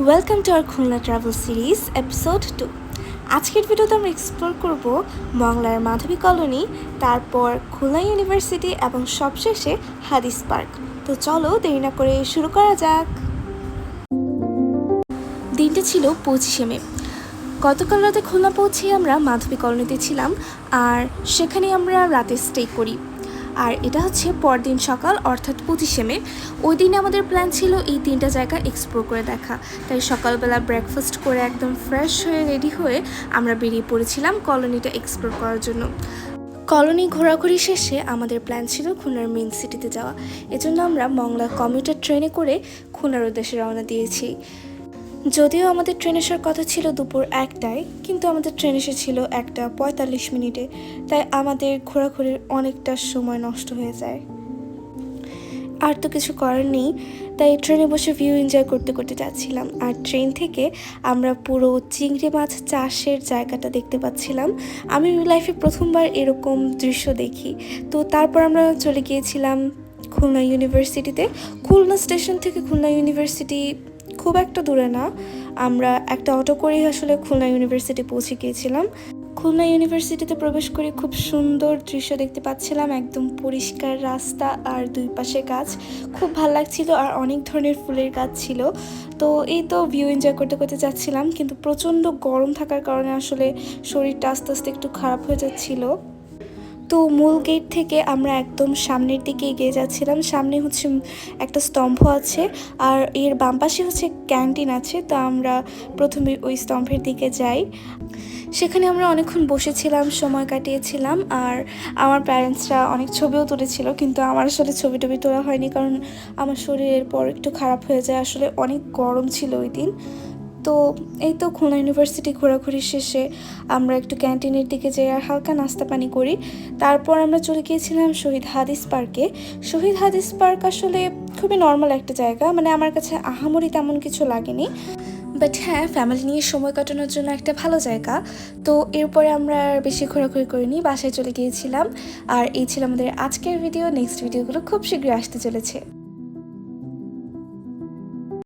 Welcome to our Khulna travel series episode 2। আজকের ভিডিওতে আমরা এক্সপ্লোর করব মংলার মাধবী কলোনি, তারপর খুলনা ইউনিভার্সিটি এবং সবশেষে হাদিস পার্ক। তো চলো দেরি না করে শুরু করা যাক। দিনটা ছিল 25শে মে। গতকাল রাতে খুলনা পৌঁছে আমরা মাধবী কলোনিতে ছিলাম, আর সেখানে আমরা রাতে স্টে করি। আর এটা হচ্ছে পরদিন সকাল, অর্থাৎ 25শে মে। ওই দিনে আমাদের প্ল্যান ছিল এই 3টা জায়গা এক্সপ্লোর করে দেখা। তাই সকালবেলা ব্রেকফাস্ট করে একদম ফ্রেশ হয়ে রেডি হয়ে আমরা বেরিয়ে পড়েছিলাম কলোনিটা এক্সপ্লোর করার জন্য। কলোনি ঘোরাঘুরি শেষে আমাদের প্ল্যান ছিল খুলনার মেইন সিটিতে যাওয়া। এজন্য আমরা মংলা কমিউটার ট্রেনে করে খুলনার উদ্দেশ্যে রওনা দিয়েছি। যদিও আমাদের ট্রেন আসার কথা ছিল দুপুর 1টায়, কিন্তু আমাদের ট্রেন এসেছিল 1:45 তাই আমাদের ঘোরাঘুরির অনেকটা সময় নষ্ট হয়ে যায়। আর তো কিছু করার নেই, তাই ট্রেনে বসে ভিউ এনজয় করতে করতে যাচ্ছিলাম। আর ট্রেন থেকে আমরা পুরো চিংড়ি মাছ চাষের জায়গাটা দেখতে পাচ্ছিলাম। আমি লাইফে প্রথমবার এরকম দৃশ্য দেখি। তো তারপর আমরা চলে গিয়েছিলাম খুলনা ইউনিভার্সিটিতে। খুলনা স্টেশন থেকে খুলনা ইউনিভার্সিটি খুব একটা দূরে না, আমরা একটা অটো করেই আসলে খুলনা ইউনিভার্সিটি পৌঁছে গিয়েছিলাম। খুলনা ইউনিভার্সিটিতে প্রবেশ করে খুব সুন্দর দৃশ্য দেখতে পাচ্ছিলাম, একদম পরিষ্কার রাস্তা আর দুই পাশে গাছ, খুব ভালো লাগছিল। আর অনেক ধরনের ফুলের গাছ ছিল। তো এই তো ভিউ এনজয় করতে করতে যাচ্ছিলাম, কিন্তু প্রচণ্ড গরম থাকার কারণে আসলে শরীরটা আস্তে আস্তে একটু খারাপ হয়ে যাচ্ছিল। তো মূল গেট থেকে আমরা একদম সামনের দিকে এগিয়ে যাচ্ছিলাম। সামনে হচ্ছে একটা স্তম্ভ আছে, আর এর বাম পাশে হচ্ছে ক্যান্টিন আছে। তো আমরা প্রথমে ওই স্তম্ভের দিকে যাই। সেখানে আমরা অনেকক্ষণ বসেছিলাম, সময় কাটিয়েছিলাম। আর আমার প্যারেন্টসরা অনেক ছবিও তুলেছিল, কিন্তু আমার আসলে ছবি টবি তোলা হয়নি, কারণ আমার শরীরের পর একটু খারাপ হয়ে যায়। আসলে অনেক গরম ছিল ওই দিন। তো এই তো খুলনা ইউনিভার্সিটি ঘোরাঘুরি শেষে আমরা একটু ক্যান্টিনের দিকে যাই আর হালকা নাস্তা পানি করি। তারপর আমরা চলে গিয়েছিলাম শহীদ হাদিস পার্কে। শহীদ হাদিস পার্ক আসলে খুবই নর্মাল একটা জায়গা, মানে আমার কাছে আহামরি তেমন কিছু লাগেনি, বাট হ্যাঁ, ফ্যামিলি নিয়ে সময় কাটানোর জন্য একটা ভালো জায়গা। তো এরপরে আমরা আর বেশি ঘোরাঘুরি করিনি, বাসায় চলে গিয়েছিলাম। আর এই ছিল আমাদের আজকের ভিডিও। নেক্সট ভিডিওগুলো খুব শীঘ্রই আসতে চলেছে।